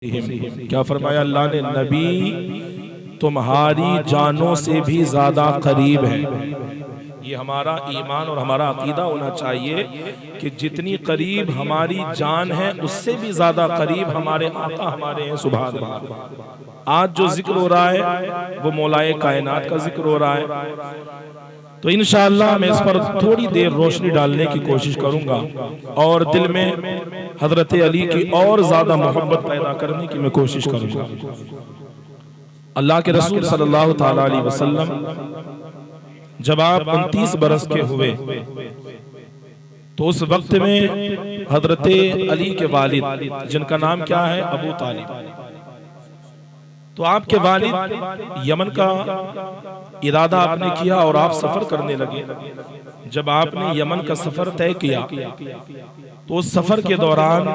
क्या फरमाया अल्लाह ने, नबी तुम्हारी जानों से भी ज्यादा करीब है। ये हमारा ईमान और हमारा अकीदा होना चाहिए कि जितनी करीब हमारी जान है उससे भी ज्यादा करीब हमारे आका हमारे हैं। सुभान अल्लाह। आज जो जिक्र हो रहा है वो मौलाए कायनात का जिक्र हो रहा है, तो इंशाअल्लाह मैं इस पर थोड़ी देर रोशनी डालने की कोशिश करूंगा और दिल में हजरत अली की और ज्यादा मोहब्बत पैदा करने की मैं कोशिश करूंगा। अल्लाह के रसूल सल्लल्लाहु ताला अलैहि वसल्लम जब आप 29 बरस के हुए तो उस वक्त में हजरत अली के वालिद, जिनका नाम क्या है, अबू तालिब, तो आपके वालिद यमन का इरादा आपने किया और आप सफर करने लगे। जब आपने यमन का सफर तय किया तो उस सफर के दौरान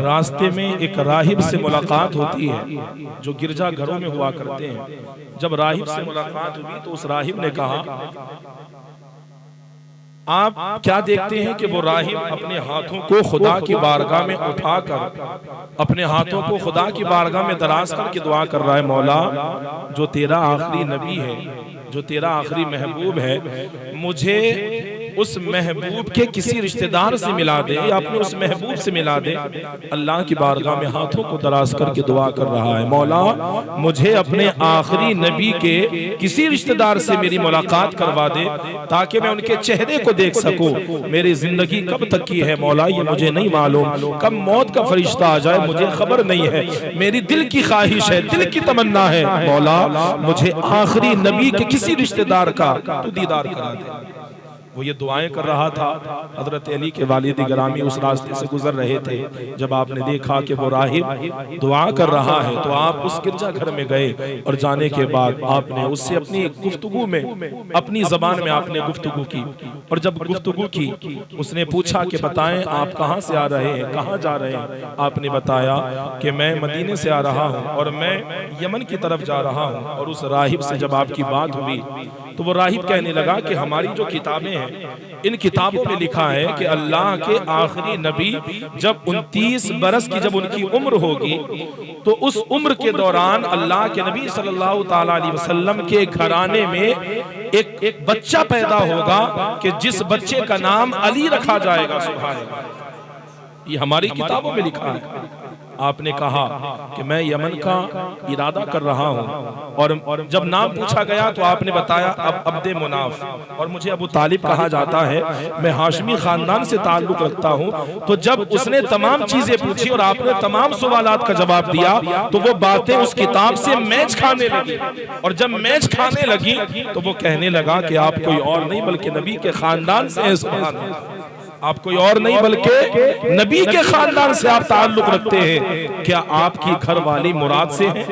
रास्ते में एक राहिब से मुलाकात होती है जो गिरजा घरों में हुआ करते हैं। जब राहिब से मुलाकात हुई तो उस राहिब ने कहा, आप क्या देखते हैं कि वो राहिब अपने हाथों को खुदा की बारगाह में उठाकर अपने हाथों को खुदा की बारगाह में दराज करके दुआ कर रहा है, मौला जो तेरा आखिरी नबी है, जो तेरा आखिरी महबूब है, मुझे उस महबूब के किसी रिश्तेदार से मिला दे या अपने उस महबूब से मिला दे। अल्लाह की बारगाह में हाथों को दराज करके दुआ कर रहा है, मौला मुझे अपने आखिरी नबी के किसी रिश्तेदार से मेरी मुलाकात करवा दे ताकि मैं उनके चेहरे को देख सकूं। मेरी जिंदगी कब तक की है मौला ये मुझे नहीं मालूम, कब मौत का फरिश्ता आ जाए मुझे खबर नहीं है। मेरी दिल की ख्वाहिश है, दिल की तमन्ना है, मौला मुझे आखिरी नबी के किसी रिश्तेदार का तू दीदार करा दे। वो ये दुआएं कर रहा था। हजरत अली के वालिद गिरामी उस रास्ते से गुजर रहे थे। जब आपने देखा कि वो राहिब दुआ कर रहा है तो आप उस गिरजा घर में गए और जाने के बाद आपने उससे अपनी गुफ्तगू में, अपनी जबान में आपने गुफ्तगू की। और जब गुफ्तगू की उसने पूछा कि बताएं आप कहाँ से आ रहे हैं, कहाँ जा रहे हैं। आपने बताया कि मैं मदीने से आ रहा हूँ और मैं यमन की तरफ जा रहा हूँ। और उस राहिब से जब आपकी बात हुई तो वो राहिब कहने लगा कि हमारी जो किताबें हैं इन किताबों में लिखा है कि अल्लाह के आखिरी नबी जब 29 बरस की जब उनकी उम्र होगी तो उस उम्र के दौरान अल्लाह के नबी सल्लल्लाहु ताला अलैहि वसल्लम के घराने में एक बच्चा पैदा होगा कि जिस बच्चे का नाम अली रखा जाएगा। सुभान अल्लाह। ये हमारी किताबों में लिखा है। आपने कहा कि मैं यमन का इरादा कर रहा हूं और जब नाम पूछा गया तो आपने बताया अब अब्दे मुनाफ, और मुझे अबू तालिब कहा जाता है, मैं हाशमी खानदान से ताल्लुक रखता हूं। तो जब उसने तमाम चीजें पूछी और आपने तमाम सवालात का जवाब दिया तो वो बातें उस किताब से मैच खाने लगी। और जब मैच खाने लगी तो वो कहने लगा कि आप कोई और नहीं बल्कि नबी के खानदान से हैं। सुभान अल्लाह। आप कोई और नहीं बल्कि नबी के खानदान से आप ताल्लुक रखते हैं। क्या आपकी घरवाली मुराद से है?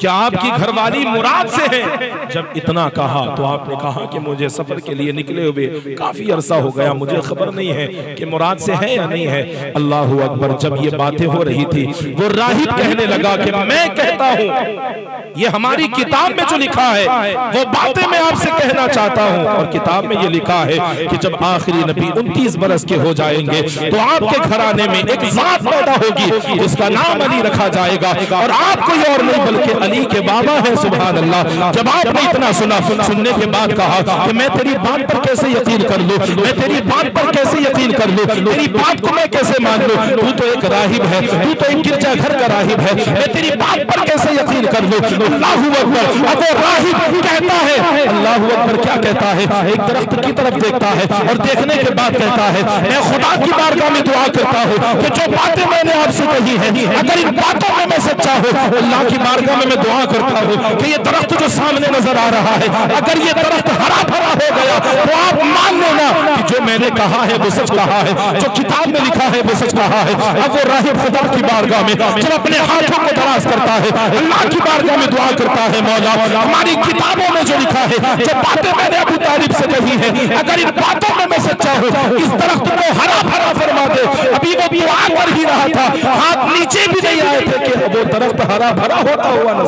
क्या आपकी घरवाली मुराद से है? जब इतना कहा तो आपने कहा कि मुझे सफर के लिए निकले हुए काफी अरसा हो गया, मुझे खबर नहीं है कि मुराद से है या नहीं है। अल्लाह अकबर। जब ये बातें हो रही थी वो राहिब कहने लगा कि मैं कहता हूँ ये हमारी किताब में जो लिखा है वो बातें मैं आपसे कहना चाहता हूँ। और किताब में ये लिखा है कि जब आखिरी नबी 29 बरस के हो जाएंगे तो आपके घराने में एक जात पैदा होगी जिसका नाम अली रखा जाएगा और आप कोई और नहीं बल्कि अली के बाबा है। सुभान अल्लाह। जब आपने इतना सुना, सुनने के बाद कहा कि मैं तेरी बात पर कैसे यकीन कर लूं, मैं तेरी बात पर कैसे यकीन कर लूं, तेरी बात को मैं कैसे मान लूं, तू तो एक राहिब है, तू तो एक गिरजा घर का राहिब है, मैं तेरी बात पर कैसे यकीन कर लूं। अल्लाहू अकबर। अब वो राहिब कहता है, अल्लाहू अकबर, क्या कहता है, एक दरख्त की तरफ देखता है और देखने के बाद कहता है मैं खुदा की बारगाह में दुआ करता हूँ कि जो बातें मैंने आपसे कही है अगर इन बातों में मैं सच्चा हूँ, अल्लाह की बारगाह में मैं दुआ करता हूँ कि ये दरख्त जो सामने नजर आ रहा है अगर ये दरख्त हरा भरा हो गया तो आप मान लेना कि जो मैंने कहा है वो सच कहा है, जो किताब में लिखा है वो सच कहा है। अब वो राहिब खुदा की बारगाह में जब अपने हाथों को दराज करता है अल्लाह की बारगाह में दुआ करता है, मौला हमारी किताबों में जो लिखा है, जो बातें मैंने अबू तालिब से कही है अगर इन बातों में मैं सच्चा हूँ इस दरख्त को हरा भरा फरमा दे। अभी वो दुआ कर ही रहा था, हाथ नीचे भी नहीं आए थे कि वो दरख्त हरा भरा होता हुआ नजर।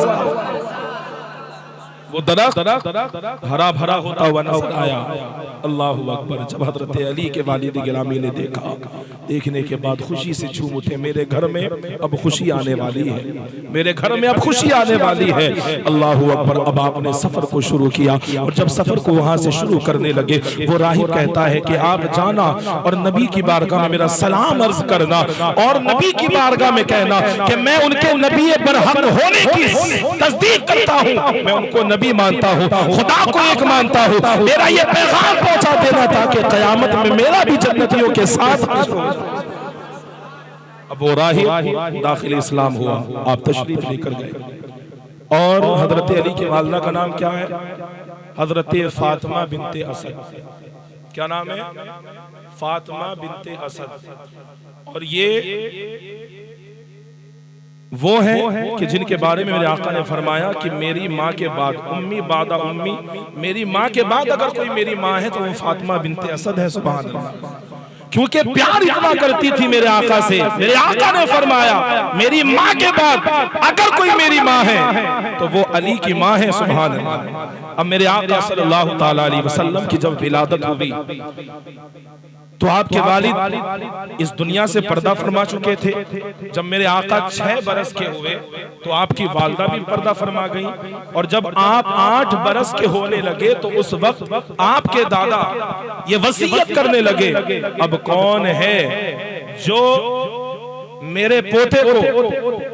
वो दरख्त हरा भरा होता हुआ नजर आया। अल्लाहु अकबर। जब हजरत अली के वालिद गिरामी ने देखा, देखने के बाद खुशी से झूम उठे, मेरे घर में अब खुशी आने वाली है, मेरे घर में अब खुशी आने वाली है। अल्लाहु अकबर। अब आपने सफर को शुरू किया और जब सफर को वहां से शुरू करने लगे, वो राहिब कहता है कि आप जाना और नबी की बारगाह में मेरा सलाम अर्ज करना और नबी की बारगाह में कहना कि मैं उनके नबी बरहक होने की तस्दीक करता हूँ, मैं उनको नबी मानता हूँ, खुदा को एक मानता हूँ, मेरा ये पैगाम पहुंचा देना ताकि कयामत में मेरा भी जन्नतियों के साथ। अब वो राहिब दाखिल इस्लाम हुआ, आप तशरीफ लेकर गए। और हजरत अली के वालिदा का नाम क्या है? हजरत फातिमा बिनते असद। क्या नाम है? फातिमा बिनते असद। और ये वो है कि जिनके बारे में मेरे आका ने फरमाया कि मेरी माँ के बाद उम्मी बादा उम्मी, मेरी माँ के बाद अगर कोई मेरी माँ है तो वो फातिमा बिनते असद है। सुभान अल्लाह। क्योंकि प्यार इतना करती थी मेरे आका से, मेरे आका ने फरमाया मेरी माँ के बाद अगर कोई मेरी माँ है तो वो अली की माँ है। सुभान अल्लाह। अब मेरे आका सल्लल्लाहु ताला अलैहि वसल्लम की जब विलादत हुई तो आपके वालिद इस दुनिया से पर्दा फरमा चुके थे। जब मेरे आका 6 बरस के हुए तो आपकी वालिदा भी पर्दा फरमा गई, और जब आप 8 बरस के होने लगे तो उस वक्त आपके दादा ये वसीयत करने लगे, अब कौन है जो मेरे पोते को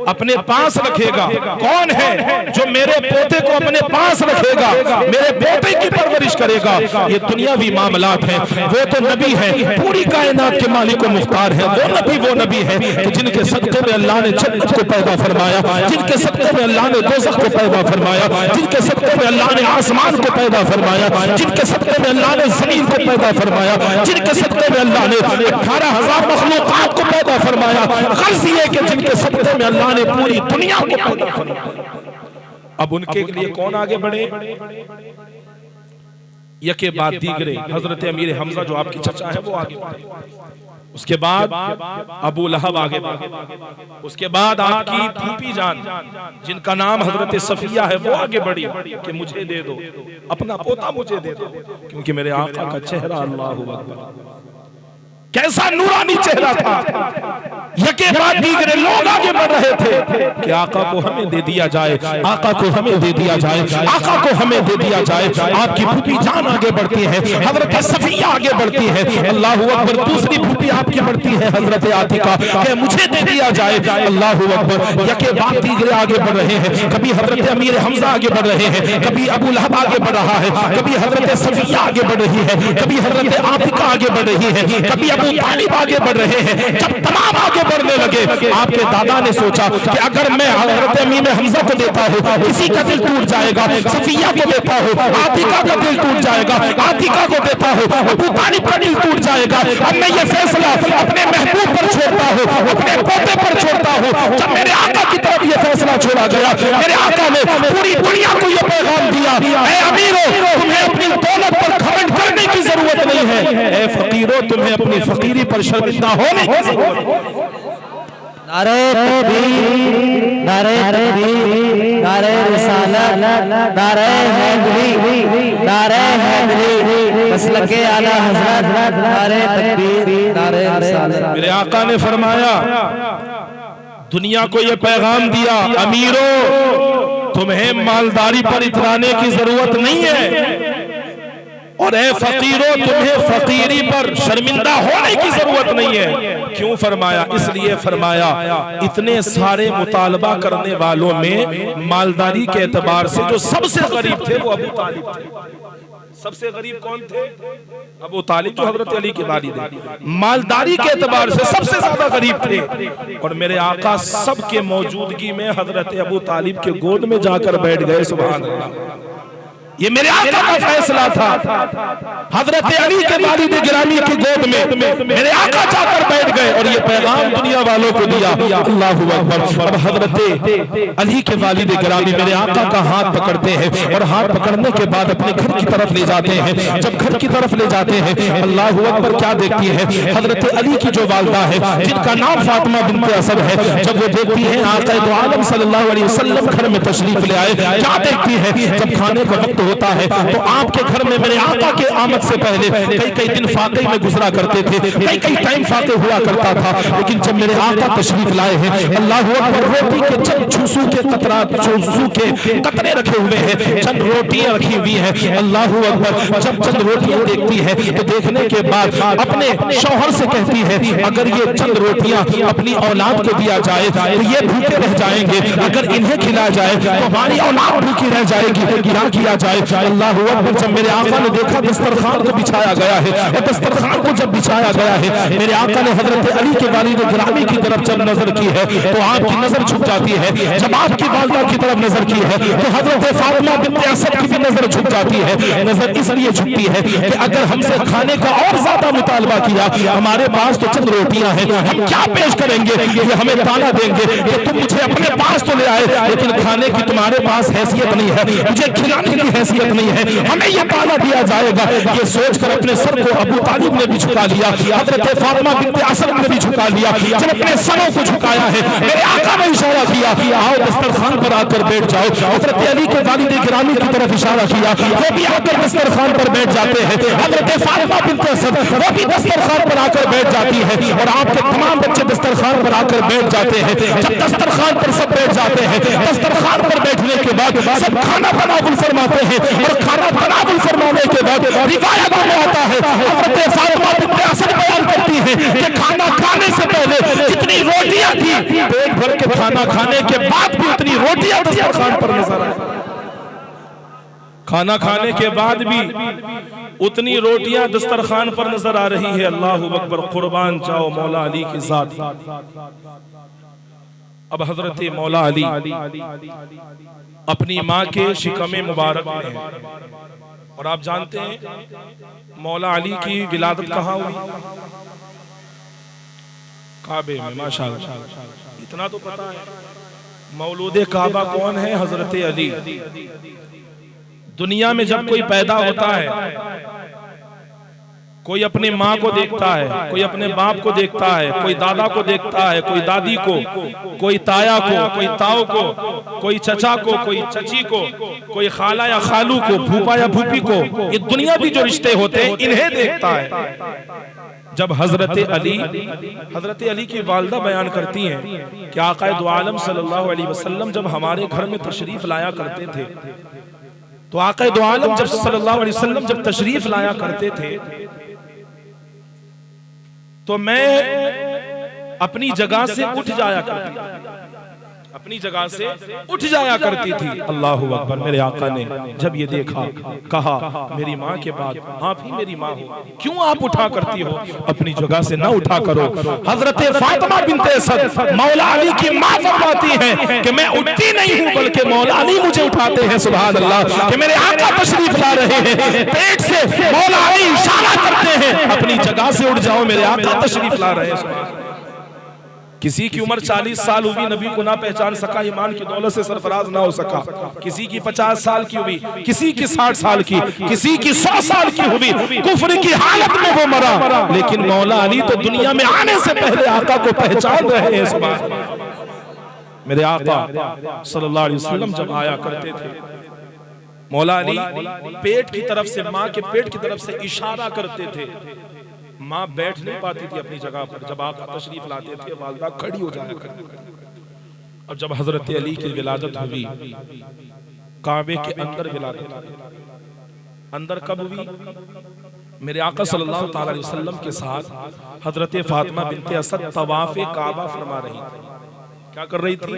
अपने पास रखेगा, कौन है जो मेरे पोते को अपने पास रखेगा, मेरे पोते की परवरिश करेगा। ये दुनियावी मामलात हैं, वो तो नबी है, पूरी कायनात के मालिक व मुख्तार है, वो नबी है कि जिनके सदक़े में अल्लाह ने जन्नत को पैदा फरमाया, जिनके सदक़े में अल्लाह ने दोज़ख को पैदा फरमाया, जिनके सदक़े में अल्लाह ने आसमान को पैदा फरमाया, जिनके सदक़े में अल्लाह ने ज़मीन को पैदा फरमाया, जिनके सदक़े में अल्लाह ने 18,000 मखलूक़ात को पैदा फरमाया। गर्ज़ ये कि जिनके सदक़े में अल्लाह ने पूरी दुनिया को पैदा फरमाया। अब उनके लिए कौन आगे बढ़े? यके बाद दीगरे हजरत अमीर हमजा जो आपकी चचा है वो आगे बढ़े, उसके बाद अबू लहब आगे बढ़े, उसके बाद आपकी फूफी जान जिनका नाम हजरत सफिया है वो आगे बढ़ी कि मुझे दे दो, अपना पोता मुझे दे दो, क्योंकि मेरे आका का चेहरा अल्लाहु अकबर कैसा नूरानी चेहरा था। यके बाद दीगरे लोग आगे बढ़ रहे थे कि आका को हमें दे दिया जाए, आका को हमें दे दिया जाए, आका को हमें दे दिया जाए। आपकी फूफी जान आगे बढ़ती है, हजरत सफिया आगे बढ़ती है, अल्लाहु अकबर। दूसरी फूफी आपकी बढ़ती है हजरत आतिका कि मुझे दे दिया जाए, अल्लाहु अकबर। यके बाद दीगरे आगे बढ़ रहे हैं, कभी हजरत अमीर हमजा आगे बढ़ रहे हैं, कभी अबू लहब आगे बढ़ रहा है, कभी हजरत सफिया आगे बढ़ रही है, कभी हजरत आतिका आगे बढ़ रही है, कभी अबू तालिब आगे बढ़ रहे हैं। जब तमाम आगे बढ़ने लगे, आपके दादा ने सोचा कि अगर मैं हजरत अमीर हमजा को देता हूँ किसी का दिल टूट जाएगा, सफिया को देता हूँ आतिका का दिल टूट जाएगा, आतिका को देता हूँ अबू तालिब का दिल टूट जाएगा। अब मैं ये फैसला अपने महबूब पर छोड़ता हूँ, अपने पोते पर छोड़ता हूँ। जब मेरे आका की तरफ ये फैसला छोड़ा गया, मेरे आका ने पूरी दुनिया को ये पैगाम दिया, ऐ अमीरों तुम्हें अपनी दौलत पर घमंड करने की जरूरत नहीं है, ऐ फकीरों तुम्हें अपनी फकीरी पर शर्मिंदा होने की जरूरत है। नारे तकबीर, नारे तकबीर, नारे रिसालत, नारे हैदरी, नारे हैदरी, मसलके आला हज़रत, नारे तकबीर, नारे रिसालत। मेरे आका ने फरमाया, दुनिया को ये पैगाम दिया, अमीरों तुम्हें मालदारी पर इतराने की जरूरत नहीं है, और ऐ फकीरों तुम्हें फकीरी पर शर्मिंदा होने की जरूरत नहीं है। क्यों फरमाया? इसलिए फरमाया इतने सारे मुतालबा करने वालों में मालदारी के एतबार से जो सबसे गरीब थे वो अबू तालिब थे। सबसे गरीब कौन थे? अबू तालिब जो हजरत अली के वालिद हैं। मालदारी के एतबार से सबसे ज्यादा गरीब थे, और मेरे आका सबके मौजूदगी में हजरत अबू तालिब के गोद में जाकर बैठ गए। सुभान अल्लाह। ये मेरे आका का फैसला था। हजरत अली के वालिद गिरामी की गोद में मेरे आका जाकर बैठ गए और ये पैगाम दुनिया वालों को दिया। अल्लाहु अकबर। अब हजरत अली के वालिद गिरामी मेरे आका का हाथ पकड़ते हैं और हाथ पकड़ने के बाद अपने घर की तरफ ले जाते हैं। जब घर की तरफ ले जाते हैं, अल्लाहु अकबर, क्या देखती है हजरत अली की जो वालिदा है जिनका नाम फातिमा बिन्त असद है, जब वो देखती है आका दो आलम सल्लल्लाहु अलैहि वसल्लम घर में तशरीफ ले आए, क्या देखती है जब खाने का वक्त होता है तो आपके घर में मेरे आका के आमद से पहले कई कई दिन फाके में गुजरा करते थे, कई कई टाइम फाके हुआ करता था, लेकिन जब मेरे आका तशरीफ लाए हैं, अल्लाहु अकबर, रोटी के चंद छूसू के कतरे रखे हुए हैं, चंद रोटियां रखी हुई हैं। अल्लाहु अकबर। जब चंद रोटियां देखती है तो देखने के बाद अपने शौहर से कहती है अगर ये चंद रोटियां अपनी औलाद को दिया जाए तो ये भूखे रह जाएंगे, अगर इन्हें खिलाया जाए तो हमारी औलाद भूखी रह जाएगी, क्या किया जाए। अल्लाहु अकबर। जब मेरे आका ने देखा दस्तरखान को बिछाया गया है और दस्तरखान को जब बिछाया गया है, मेरे आका ने हजरत अली के वालिद गिरामी की तरफ जब नजर की है तो आपकी नजर झुक जाती है। जब आपकी वालिदा की तरफ नजर की है तो हजरत फातिमा बिन्त असद की भी नजर झुक जाती है। नजर इसलिए झुकती है कि अगर हमसे खाने का और ज्यादा मुतालबा किया, हमारे पास तो चंद रोटियां हैं, हम क्या पेश करेंगे, ये हमें ताना देंगे कि तुम मुझे अपने पास तो ले आए लेकिन खाने की तुम्हारे पास हैसियत नहीं है, मुझे खिलाने की हैसियत नहीं है, हमें यह ताना दिया जाएगा। ये सोचकर अपने सर को अबू तालिब ने भी झुका लिया, हजरत फातिमा बिन्त असद ने भी झुका लिया। जब अपने सरों को झुकाया है, मेरे आका ने इशारा किया आओ दस्तरखान पर आकर बैठ जाओ। हजरत अली के वालिद गिरामी की तरफ इशारा किया, वो भी आकर दस्तरखान पर बैठ जाते हैं। हजरत फातिमा बिन्त असद वो भी दस्तरखान पर आकर बैठ जाती है और आपके तमाम बच्चे दस्तरखान पर आकर बैठ जाते हैं। जब दस्तरखान पर सब बैठ जाते हैं, दस्तरखान पर बैठने के बाद सब खाना तनावुल फरमाते हैं और खाना तनावुल फरमाने के बाद रिवायत में आता है हजरत फातिमा बिन्त असद बयान करती है कि खाना खाने से पहले जितनी रोटियां थी, पेट भर के खाना खाने के बाद भी उतनी रोटियां दस्तरखान पर नजर आई। खाना खाने के बाद भी उतनी रोटियां दस्तरखान पर नजर आ रही है। अल्लाहु अकबर। कुर्बान जाओ मौला अली की जात। अब हजरत मौला अली अपनी माँ के शिकमे मुबारक में है और आप जानते हैं मौला अली की विलादत कहाँ हुई? काबे में। माशाअल्लाह, इतना तो पता है। मौलूद काबा कौन है? हजरत अली। दुनिया में जब कोई पैदा होता है, कोई अपनी माँ को देखता है, कोई अपने बाप को देखता है, कोई दादा को देखता है, कोई दादी को, कोई ताया को, कोई ताऊ को, कोई चचा को, कोई चची को, कोई खाला या खालू को, फूफा या फूफी को, ये दुनिया भी जो रिश्ते होते हैं इन्हें देखता है। जब हजरत अली की वालिदा बयान करती हैं कि आका दो आलम सल्लल्लाहु अलैहि वसल्लम जब हमारे घर में तशरीफ लाया करते थे, तो आका दो आलम जब सल्लल्लाहु अलैहि वसल्लम जब तशरीफ लाया करते थे तो मैं अपनी जगह से उठ जाया करती थी, अपनी जगह से उठ जाया करती थी। अल्लाहु अकबर। मेरे आका ने जब ये देखा, कहा मेरी माँ के बाद आप ही मेरी माँ हो, क्यों आप उठा करती हो? अपनी जगह से ना उठा करो। हजरत फातिमा बिन्त असद मौला अली की माँ फरमाती हैं कि मैं उठती नहीं हूँ बल्कि मौला अली मुझे उठाते हैं। सुभान अल्लाह। कि मेरे आका तशरीफ ला रहे हैं, पेट से मौला अली इशारा करते हैं अपनी जगह से उठ जाओ, मेरे आका तशरीफ ला रहे हैं। किसी की उम्र 40 साल हुई, नबी को ना पहचान सका, ईमान की दौलत से सरफराज ना हो सका। किसी की 50 साल की हुई, किसी की 60 साल की, किसी की 100 साल की हुई, कुफ्र की हालत में वो मरा, लेकिन मौला अली तो दुनिया में आने से पहले आका को पहचान रहे हैं। सुभान। मेरे आका सल्लल्लाहु अलैहि वसल्लम जब आया करते थे, मौला अली पेट की तरफ से, माँ के पेट की तरफ से इशारा करते थे। माँ बैठ नहीं पाती थी अपनी जगह पर, जब आका तशरीफ लाते थे वालिदा खड़ी हो जाया करती। अब जब हजरत अली की विलादत हुई, काबे के अंदर विलादत हुई। अंदर कब हुई? मेरे आका सल्लल्लाहु अलैहि वसल्लम के साथ हजरत फातिमा बिन्त असद तवाफ काबा फरमा रही थी। क्या कर रही थी?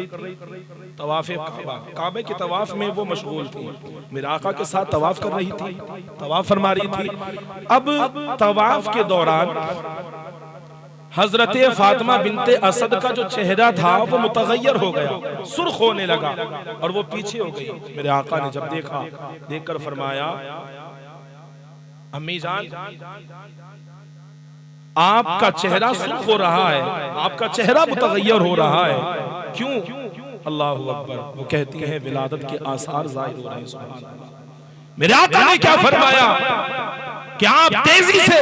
तवाफ काबा। काबे के तवाफ में वो मशगूल थी, मेरे आका के साथ तवाफ कर रही थी, तवाफ फरमा रही थी। अब तवाफ के दौरान हजरत फातिमा बिनते असद का जो चेहरा था वो मुतगय्यर हो गया, सुर्ख होने लगा और वो पीछे हो गई। मेरे आका ने जब देखा, देखकर फरमाया, अम्मी जान आपका चेहरा सुर्ख हो रहा है, आपका चेहरा मुतगय्यर हो रहा है, क्यों? अल्लाहु अकबर। वो कहती हैं विलादत के आसार जाहिर हो रहे हैं। सुभान अल्लाह। मेरे आका ने क्या फरमाया कि आप तेजी से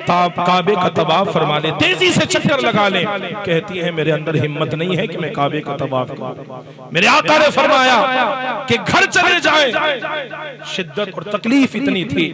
काबे का तवाफ फरमा ले, तेजी से चक्कर लगा ले। कहती है मेरे अंदर हिम्मत नहीं है कि मैं काबे का तवाफ करूं। मेरे आका ने फरमाया कि घर चले जाएं। शिद्दत और तकलीफ इतनी थी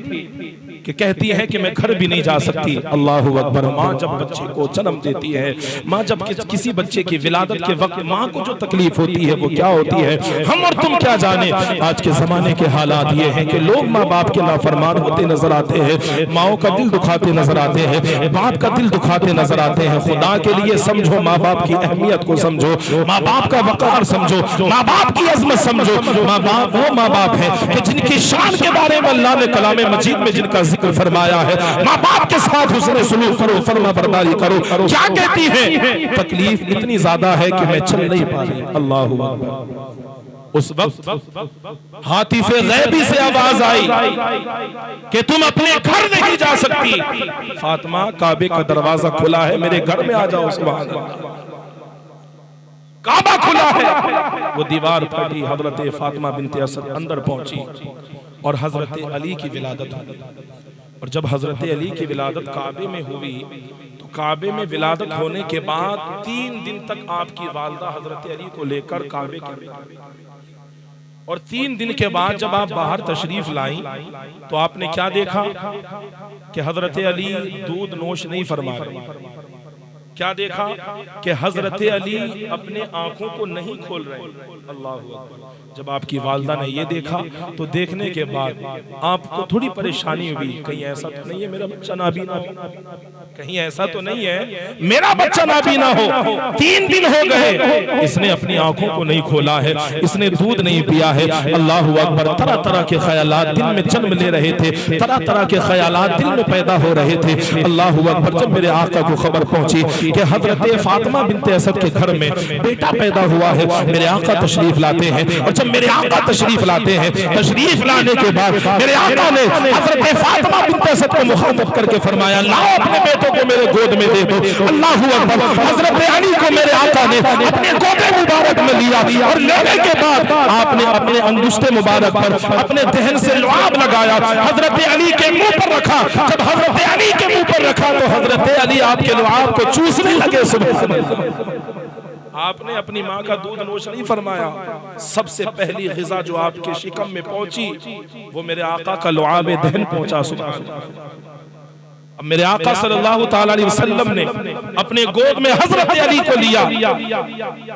कि कहती है कि मैं घर भी नहीं जा सकती। अल्लाहु अकबर। माँ जब बच्चे को जन्म देती है, माँ जब किसी बच्चे की विलादत के वक्त माँ को जो तकलीफ होती है वो क्या होती है, हम और तुम क्या जाने। आज के जमाने के हालात ये हैं कि लोग माँ बाप के नाफरमान होते नजर आते हैं, माओ का दिल दुखाते नजर आते हैं, बाप का दिल दुखाते नजर आते हैं। खुदा के लिए समझो, माँ बाप की अहमियत को समझो, माँ बाप का वकार समझो, माँ बाप की अजमत समझो। माँ बाप वो माँ बाप है कि जिनकी शान के बारे में अल्लाह ने कलाम मजीद में जिनका जिक्र फरमाया है। माँ बाप के साथ हुस्न सुलूक करो, फरमा बरदारी करो। क्या कहती है, तकलीफ इतनी ज्यादा है कि मैं चल नहीं पा रही। अल्लाहु अकबर। उस वक्त हातिफे गैबी से आवाज आई कि तुम अपने घर नहीं जा सकती। फातिमा, काबे का दरवाजा खुला है, मेरे घर में आ जाओ। सुभान अल्लाह। काबा खुला है, वो दीवार फटी, हजरत फातिमा बिनते असद अंदर पहुंची और हजरत अली की विलादत हुई। और जब हजरत अली की विलादत काबे में हुई तो काबे में विलादत होने के बाद 3 दिन तक आपकी वालदा हजरत अली को लेकर काबे के, और 3 दिन के बाद जब आप बाहर तशरीफ लाई तो आपने क्या देखा कि हजरत अली दूध नोश नहीं फरमा रहे। क्या देखा कि हजरत अली अपने आंखों को नहीं खोल रहे। अल्लाह अकबर। जब आपकी वालदा ने ये देखा तो देखने के बाद आपको थोड़ी परेशानी हुई, कहीं ऐसा तो नहीं है मेरा बच्चा नाबीना हो, कहीं ऐसा तो नहीं है मेरा बच्चा नाबीना हो। 3 दिन हो गए इसने अपनी आंखों को नहीं खोला है, इसने दूध नहीं पिया है। अल्लाह अकबर। तरह तरह के ख्यालात दिल में जन्म ले रहे थे, तरह तरह के ख्यालात दिल में पैदा हो रहे थे। अल्लाह अकबर। जब मेरे आका को खबर पहुंची कि हजरत फातिमा बिनते असद के घर में बेटा पैदा हुआ है, मेरे आका तशरीफ लाते हैं। और जब मेरे आका तशरीफ लाते हैं, तशरीफ लाने के बाद मेरे आका ने हजरत फातिमा बिनते असद को मुखातब करके फरमाया, लाओ अपने बेटों को मेरे गोद में दे दो। अल्लाह अकबर। हजरत अली को मेरे आका ने अपने गोदे मुबारक में लिया और लेने के बाद आपने अपने अंगुष्ठे मुबारक पर अपने दहन से लुआब लगाया, हजरत अली के मुंह पर रखा। जब हजरत अली के मुंह पर रखा तो हजरत अली आपके लुआब को चूसने लगे। सुभान अल्लाह। आपने अपनी माँ का दूध नोश नहीं फरमाया, सबसे पहली ग़िज़ा जो आपके शिकम में पहुंची वो मेरे आका का लुआब दहन पहुंचा। सुभान अल्लाह। अब मेरे आका सल्लल्लाहु ताला अलैहि वसल्लम ने अपने गोद में हजरत अली को लिया,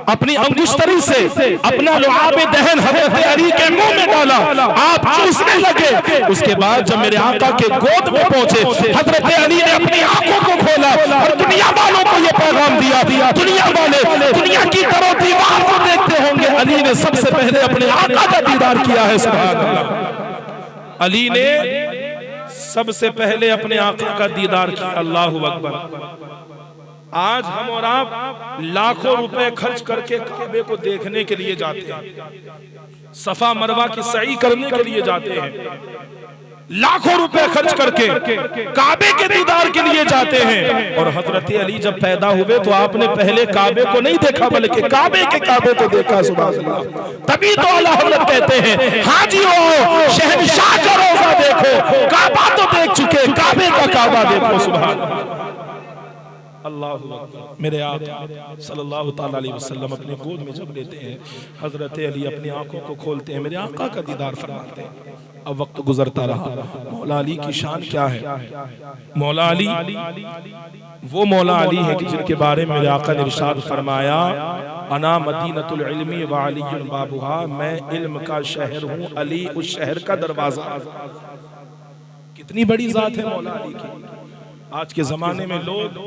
अपनी अंगुष्ठरी से अपना लुआब दहन हजरत अली के मुंह में डाला, आप चूसने लगे। उसके बाद जब मेरे आका के गोद में पहुंचे, हजरत अली ने अपनी आंखों को खोला और दुनिया वालों को यह पैगाम दिया, दुनिया वाले दुनिया की तरह दीवार को देखते होंगे, अली ने सबसे पहले अपने आका का दीदार किया है। सुभान अल्लाह। अली ने सबसे पहले अपने आका का दीदार किया। अल्लाहु अकबर। आज हम और आप लाखों रुपए खर्च करके काबे को देखने के लिए जाते हैं, सफा मरवा की सई करने के लिए जाते हैं, लाखों रुपए खर्च करके काबे के दीदार के लिए जाते हैं। और हजरत अली जब पैदा हुए तो आपने पहले काबे को नहीं देखा बल्कि काबे के काबे को देखा। सुभान अल्लाह। तभी तो अल्लाह हज़रत कहते हैं, हाजी हो शहंशाह का रोजा देखो, काबा तो देख चुके, काबे का काबा देखो। सुभान अल्लाह। मेरे आका सल्लल्लाहु ताला अलैहि वसल्लम अपने गोद में जब लेते हैं, हजरत अली अपनी आंखों को खोलते हैं, मेरे आका का दीदार फरमाते हैं। अब वक्त गुजरता रहा, मौला अली की शान क्या है। मौला अली वो मौला अली है कि जिनके बारे में मेरे आका ने इरशाद फरमाया, अना मदीनतुल इल्मी व अलीयुन बाबुहा, मैं इल्म का शहर हूँ, अली उस शहर का दरवाजा। कितनी बड़ी जात है मौला अली की। आज के जमाने में लोग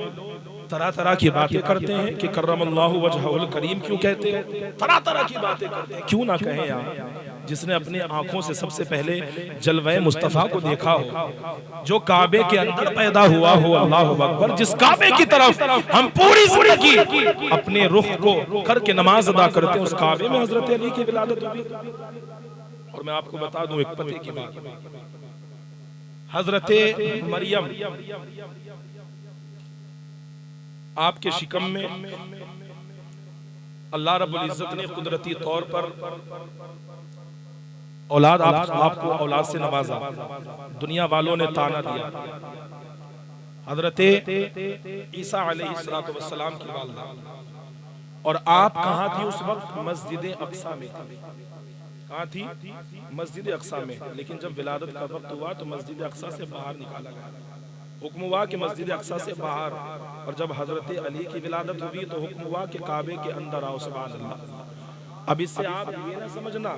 तरह तरह की बातें करते हैं कि कर्रमल्लाहु वजहुल करीम क्यों कहते हैं, तरह तरह की बातें करते हैं, क्यों ना कहें यार। जिसने अपनी आंखों से सबसे पहले जलवे मुस्तफा को देखा हो, जो काबे के अंदर पैदा हुआ हो, अल्लाह अकबर, जिस काबे की तरफ हम पूरी जिंदगी अपने रुख को करके नमाज अदा करते हैं, उस काबे में हजरत अली की विलादत हुई। और मैं आपको बता दूं एक पते की बात, हजरत मरियम आपके शिकम में अल्लाह रब्बुल इज्जत ने कुदरती तौर पर औलाद आपको औलाद से नवाजा, दुनिया वालों ने ताना दिया। हजरत ईसा अलैहिस्सलातु वस्सलाम की वालिदा, और आप कहाँ थी उस वक्त? मस्जिद अक्सा में थी। कहाँ थी? मस्जिद अक्सा में। लेकिन जब विलादत का वक्त हुआ तो मस्जिद अक्सा से बाहर निकाला गया, हुक्म हुआ कि मस्जिद अक्सा से बाहर। और जब हजरत अली की विलादत हुई तो हुक्म हुआ कि काबे के अंदर आओ। सुभान अल्लाह। अब इससे आप ये ना समझना,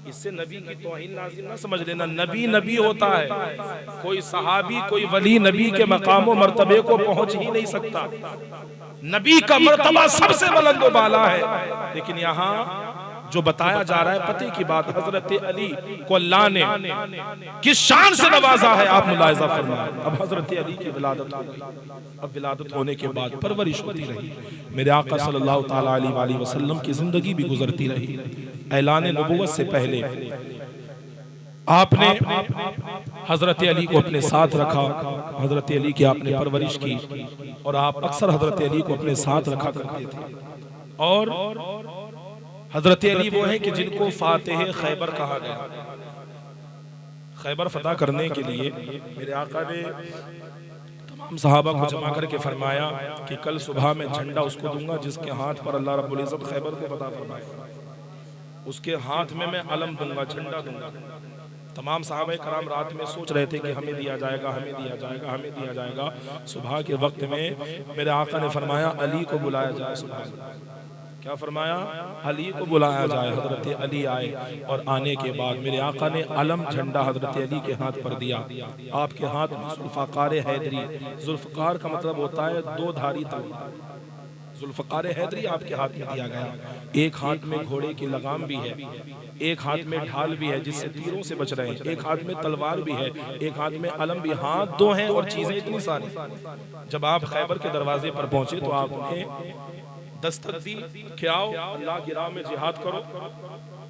इससे नबी की तौहीन नाज़िल ना समझ लेना। नबी नबी होता है, कोई सहाबी कोई वली नबी के मकाम व मर्तबे को पहुंच ही नहीं सकता। नबी का मर्तबा सबसे बुलंद व बाला है। लेकिन यहाँ जो बताया जा रहा है पते की बात, हजरत अली को अल्लाह ने किस शान से नवाजा है, आप मुलाहिजा फरमाएं। अब हजरत अली की विलादत हो गई। अब विलादत होने के बाद परवरिश होती रही। मेरे आका सल्लल्लाहु ताला अलैहि वसल्लम की जिंदगी भी गुजरती रही। ऐलान नबुव्वत से पहले आपने हजरत अली को अपने साथ रखा, हजरत अली की आपने परवरिश की, और आप अक्सर हजरत अली को अपने साथ रखा करते थे। और हजरत अली वो है कि जिनको फातिह खैबर कहा गया। खैबर फतह करने के लिए मेरे आका ने तमाम सहाबा को जमा करके फरमाया कि कल सुबह मैं झंडा उसको दूंगा जिसके हाथ पर अल्लाह रब्बुल इज्जत खैबर को फतह फरमाएगा, उसके हाथ में मैं अलम दूंगा, झंडा दूंगा। तमाम सहाबा कराम रात में सोच रहे थे कि हमें दिया जाएगा, हमें दिया जाएगा, हमें दिया जाएगा। सुबह के वक्त में मेरे आका ने फरमाया अली को बुलाया जाए। सुबह क्या फरमाया? अली को बुलाया जाए। हजरत अली आए, और आने के बाद मेरे आका ने अलम झंडा हजरत अली के हाथ पर दिया। आपके हाथ में जुल्फ़कार हैदरी, जुल्फ़कार का मतलब होता है दो धारी तलवार, जुल्फ़कार हैदरी आपके हाथ में दिया गया। एक हाथ में घोड़े की लगाम भी है, एक हाथ में ढाल भी है जिससे तीरों से बच रहे हैं, एक हाथ में तलवार भी है, एक हाथ में अलम भी। हाथ दो हैं और चीजें इतनी सारी। जब आप खैबर के दरवाजे पर पहुंचे तो आपने दस्तक दी कि आओ अल्लाह की राह में जिहाद करो।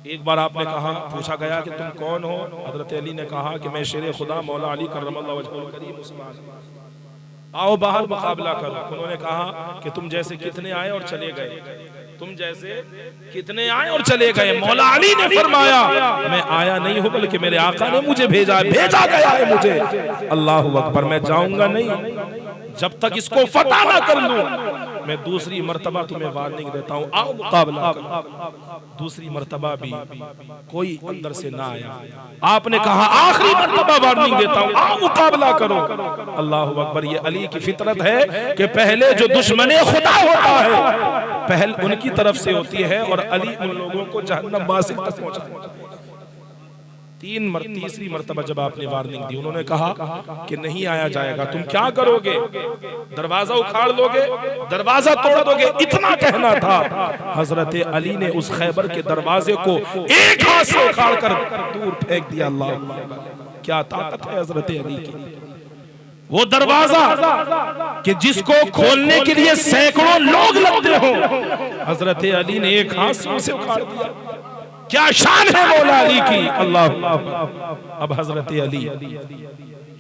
एक बार आपने कहा, पूछा गया कि तुम कौन हो? हजरत अली ने कहा कि मैं शेर खुदा मौला अली करमल्लाहु वजहुल करीम उस्मान, आओ बाहर मुकाबला करो। उन्होंने कहा कि तुम जैसे कितने आए और चले गए, तुम जैसे कितने आए और चले गए। मौला अली ने फरमाया मैं आया नहीं हूं बल्कि मेरे आका ने मुझे भेजा है, भेजा गया है मुझे। अल्लाहु अकबर। मैं जाऊंगा नहीं जब तक इसको फतह ना कर लूं। मैं दूसरी मर्तबा तुम्हें वार्निंग देता हूँ, आओ मुकाबला करो। दूसरी मर्तबा भी कोई अंदर से ना आया। आपने कहा आखिरी मर्तबा वार्निंग देता हूँ, आओ मुकाबला करो। अल्लाहु अकबर। ये अली की फितरत है कि पहले जो दुश्मने खुदा होता है पहल उनकी तरफ से होती है, और अली उन लोगों को जहन्नम वासिल तक पहुंचाता। तीसरी मर्तबा जब आपने वार्निंग दी, उन्होंने कहा कि नहीं आया जाएगा। तुम क्या करोगे? दरवाजा उखाड़ लोगे, दरवाजा तोड़ दोगे? इतना कहना था। हजरत अली ने उस खैबर के दरवाजे को एक हाथ से उखाड़ कर दूर फेंक दिया। अल्लाह, क्या ताकत है हजरत अली की। वो दरवाजा कि जिसको खोलने के लिए सैकड़ों लोग लगते हो, हजरत अली ने एक हाथ से उसे उखाड़ दिया। क्या शान है मौला अली की। अल्लाह। अब हजरत अली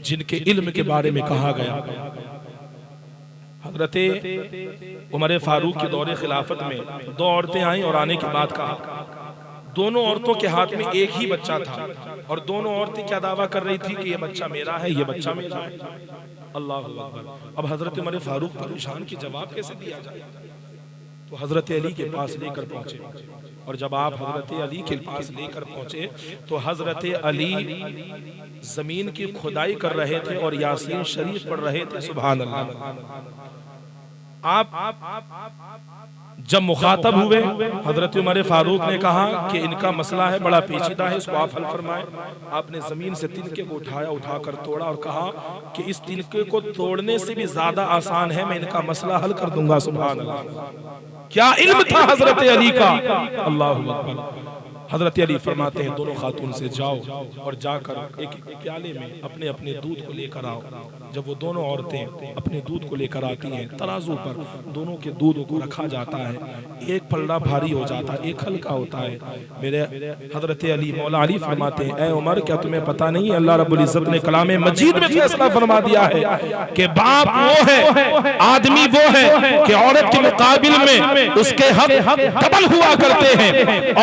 जिनके इल्म के बारे में कहा गया, हजरत उमर फारूक के दौरे खिलाफत में दो औरतें आई और आने के बाद कहा, दोनों औरतों के हाथ में एक ही बच्चा था, और दोनों औरतें क्या दावा कर रही थी कि ये बच्चा मेरा है, ये बच्चा मेरा है। अल्लाह अकबर। अब हजरत उमर फारूक परेशान की जवाब कैसे दिया जाए, तो हजरत अली के पास लेकर पहुंचे। और जब आप हजरत अली के पास लेकर पहुंचे तो हजरत अली जमीन की खुदाई कर रहे थे और यासीन शरीफ पढ़ रहे थे। सुभान अल्लाह। आप जब मुखातब हुए, हजरत उमर फारूक ने कहा कि इनका मसला है, बड़ा पेचीदा है, इसको आप हल फरमाएं। आपने जमीन से तिनके को उठाया, उठाकर तोड़ा और कहा कि इस तिनके को तोड़ने से भी ज्यादा आसान है, मैं इनका मसला हल कर दूंगा। सुभान अल्लाह। क्या इल्म था हजरत अली का। अल्लाहु अकबर। हजरत अली फरमाते हैं दोनों खातून से जाओ और जाकर एक प्याले में अपने अपने दूध को लेकर आओ। जब वो दोनों औरतें अपने दूध को लेकर आती हैं, तराजू पर दोनों के दूध को रखा जाता है। एक पलड़ा भारी हो जाता है, एक हल्का होता है। मेरे हजरत अली मौला अली फरमाते हैं, ऐ उमर क्या तुम्हें पता नहीं अल्लाह रब्बुल इज्जत ने कलाम मजीद में फैसला फरमा दिया है कि बाप वो है, आदमी वो है कि औरत के मुकाबिल में उसके हक डबल हुआ करते हैं।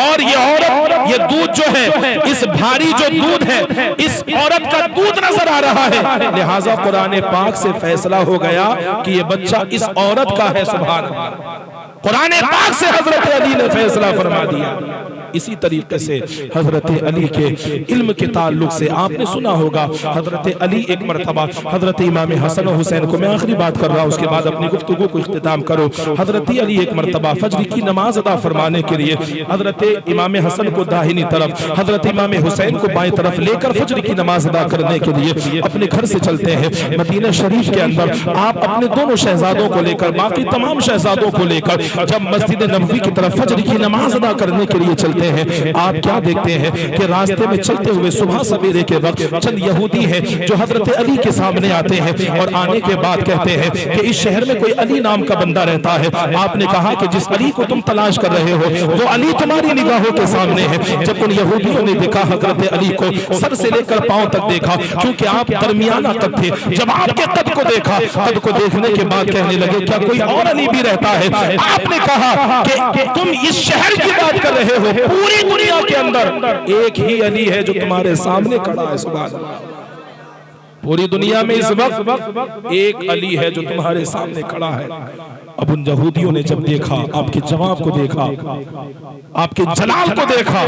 और ये औरत, ये दूध जो है, इस भारी जो दूध है, इस औरत का दूध नजर आ रहा है। लिहाजा कुरान पाक से फैसला हो गया कि ये बच्चा इस औरत का है। सुभान अल्लाह। कुरान पाक से हजरत अली ने फैसला फरमा दिया। इसी तरीके से हजरत अली के इल्म के ताल्लुक से आपने सुना होगा, हजरत अली एक मरतबा हजरत इमाम हसन और हुसैन को, मैं आखिरी बात कर रहा हूँ उसके बाद अपनी गुफ्तगू को इख्तिताम करो। हजरत अली एक मरतबा फजर की नमाज अदा फरमाने के लिए हजरत इमाम हसन को दाहिनी तरफ, हजरत इमाम हुसैन को बाएं तरफ लेकर फजर की नमाज अदा करने के लिए अपने घर से चलते हैं। मदीना शरीफ के अंदर आप अपने दोनों शहजादों को लेकर, बाकी तमाम शहजादों को लेकर जब मस्जिद नबवी की तरफ फजर की नमाज अदा करने के लिए चलते हैं, आप क्या देखते हैं कि रास्ते में चलते हुए सुबह सवेरे के वक्त चंद यहूदी हैं जो हजरत अली के सामने आते हैं और आने के बाद कहते हैं कि इस शहर में कोई अली नाम का बंदा रहता है। आपने कहा कि जिस अली को तुम तलाश कर रहे हो वो अली तुम्हारी निगाहों के सामने है। जब उन यहूदियों ने देखा हजरत अली को, सर से लेकर पांव तक देखा, क्योंकि आप दरमियाना कद थे, जब आपके कद को देखा, कद को देखने के बाद कहने लगे क्या कोई और अली भी रहता है। आपने कहा कि तुम इस शहर की बात कर रहे हो, पूरी दुनिया के अंदर एक ही अली है जो तुम्हारे सामने खड़ा है। सुभान अल्लाह। पूरी दुनिया में इस वक्त एक अली है जो तुम्हारे सामने खड़ा है। अब उन यहूदियों ने जब देखा, आपके जवाब को देखा, आपके जलाल को देखा,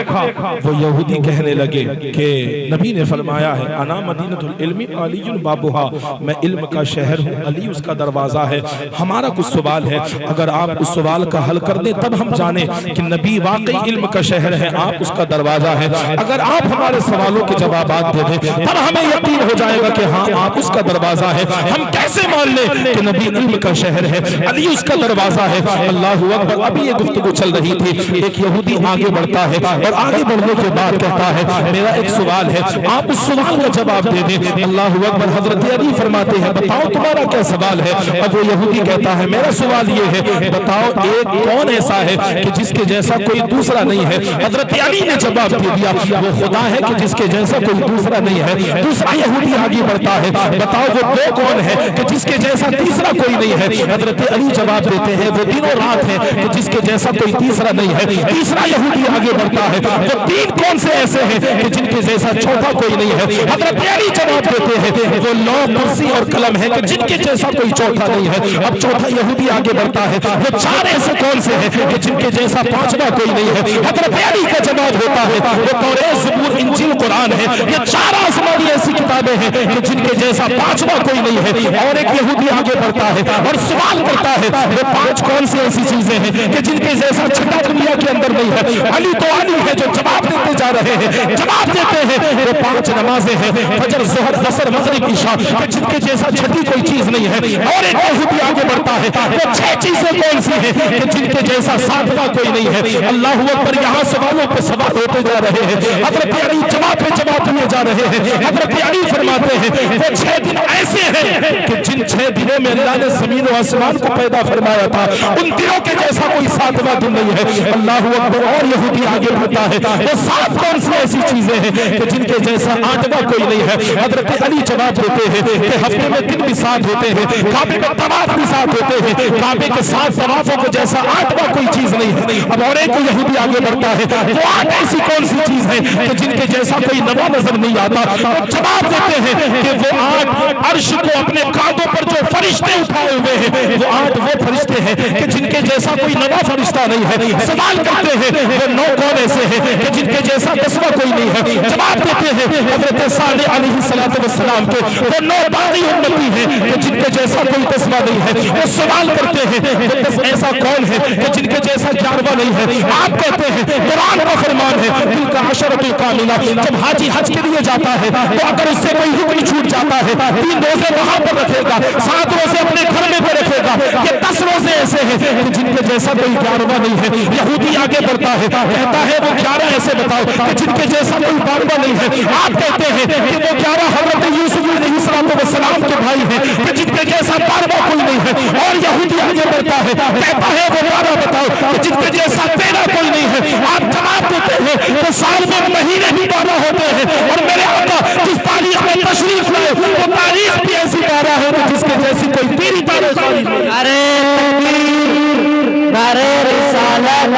वो यहूदी कहने लगे कि नबी ने फरमाया है अना मदीनतुल इल्मी अलीयुन बाबुहा, मैं इल्म का शहर हूँ, अली उसका दरवाजा है। हमारा कुछ सवाल है, अगर आप उस सवाल का हल कर दें तब हम जाने कि नबी वाकई इल्म का शहर है, आप उसका दरवाजा है। अगर आप हमारे सवालों के जवाब दे दें तब हमें यकीन हो जाएगा कि हाँ आप उसका दरवाजा है। हम कैसे मान लें कि नबी इल्म का शहर है, अली उसका दरवाजा है। अल्लाहु अकबर। अभी ये गुफ्तगू चल रही थी, एक यहूदी आगे बढ़ता है और आगे बढ़ने के बाद कहता है मेरा एक सवाल है, आप उस सवाल का जवाब दे दें। अल्लाहु अकबर। हजरत अली फरमाते हैं बताओ तुम्हारा क्या सवाल है। अब वो यहूदी कहता है मेरा सवाल ये है, बताओ एक कौन ऐसा है कि जिसके जैसा कोई दूसरा नहीं है। हजरत अली ने जवाब दे दिया वो खुदा है कि जिसके जैसा कोई दूसरा नहीं है। दूसरा यहूदी आगे बढ़ता है, बताओ वो दो कौन है कि जिसके जैसा तीसरा कोई नहीं है। हजरत अली जवाब देते हैं वो दिनों रात है कि जिसके जैसा कोई तीसरा नहीं है। तीसरा यहूदी आगे बढ़ता है, वो तीन कौन से ऐसे हैं कि जिनके जैसा चौथा कोई नहीं है। हजरत अली जवाब देते हैं वो लौ, कुर्सी और कलम है कि जिनके जैसा कोई चौथा नहीं है। अब चौथा यहूदी आगे बढ़ता है, वो चार ऐसे कौन से हैं कि जिनके जैसा पांचवा कोई नहीं है। हजरत अली का जवाब होता है वो तौरात, ज़बूर, इंजील, कुरान है। ये चार आसमानी ऐसी किताबें हैं कि जिनके जैसा पांचवा कोई नहीं है। और एक यहूदी आगे बढ़ता है और सवाल करता है वो पांच कौन सी ऐसी चीजें हैं कि जिनके जैसा छठा दुनिया के अंदर नहीं है। अली तो अली है जो जवाब देते जा रहे हैं, जवाब देते हैं वो पांच नमाजें हैं, फजर, ज़ोहर, असर, मगरिब, इशा, कि जिनके जैसा छठी कोई चीज नहीं है। और एक यहूदी आगे बढ़ता है वो छह चीजें कौन सी हैं कि जिनके जैसा सातवां कोई नहीं है। अल्लाहू अकबर। यहाँ सवालों पे सवाल होते जा रहे हैं, हजरत अली जवाब पे जवाब दिए जा रहे हैं। हजरत अली फरमाते हैं वो 6 दिन ऐसे हैं कि जिन 6 दिनों में अल्लाह ने जमीन और आसमान को पैदा फरमाया था, उन दिनों के जैसा कोई सातवां दिन नहीं है। अल्लाहू अकबर। और यहूदी आगे बढ़ता है वो 7 कौन सी ऐसी चीजें हैं कि जिनके जैसा 8वां कोई नहीं है। हजरत अली जवाब देते हैं कि हफ्ते में दिन भी 7 होते हैं, काबे में तवाफ भी 7 होते हैं, काबे के 7 तवाफों को जैसा 8वां कोई चीज नहीं है। अब और एक यहूदी आगे बढ़ता है वो 8 ऐसी कौन सी चीज है कि जिनके जैसा कोई नवा नजर नहीं आता। जवाब देते हैं कि वो 8 अर्श को अपने कांधों पर जो फरिश्ते उठाए हुए हैं वो 8 वो फरिश्ते हैं कि जिनके जैसा कोई नवा फरिश्ता नहीं है। सवाल करते हैं वो 9 कौन ऐसे हैं कि जिनके जैसा 10वां कोई नहीं है। जवाब देते हैं हजरत सालेह अलैहिस्सलातु वस्सलाम के वो 9 बाकी उम्मती हैं कि जिनके जैसा कोई 10वां नहीं है। वो सवाल करते हैं वो 10 ऐसा कौन है कि जिनके जैसा 11वां नहीं है। आप कहते हैं कुरान का फरमान है तिलका अशरतुल कामिला, जब हाजी हज के लिए पे जाता है तो अगर उससे कोई हुक्म छूट जाता है 3 रोजे वहां पर रखेगा, 7 रोजे अपने घर में पे रखेगा। ये 10 रोजे ऐसे हैं कि जिनके जैसा कोई 11वां नहीं है। यहूदी आगे बढ़ता है, कहता है वो 11 ऐसे बताओ कि जिनके जैसा कोई 12वां नहीं है। आप कहते हैं कि वो 11 हजरत यूसुफ अलैहिस्सलाम के भाई हैं कि जिनके जैसा 12वां कोई नहीं है। और यहूदी आगे बढ़ता है, कहता है वो 12 बताओ कि जिनके जैसा 13 कोई नहीं है। आप जवाब देते हैं तो साल में महीने भी 12 होते हैं, और मेरे आका जिस तारीख में तशरीफ लाए वो तारीख भी ऐसी 12 है कि जिसके जैसी कोई 13 तारीख नहीं। नारे तकबीर, नारे रिसालत,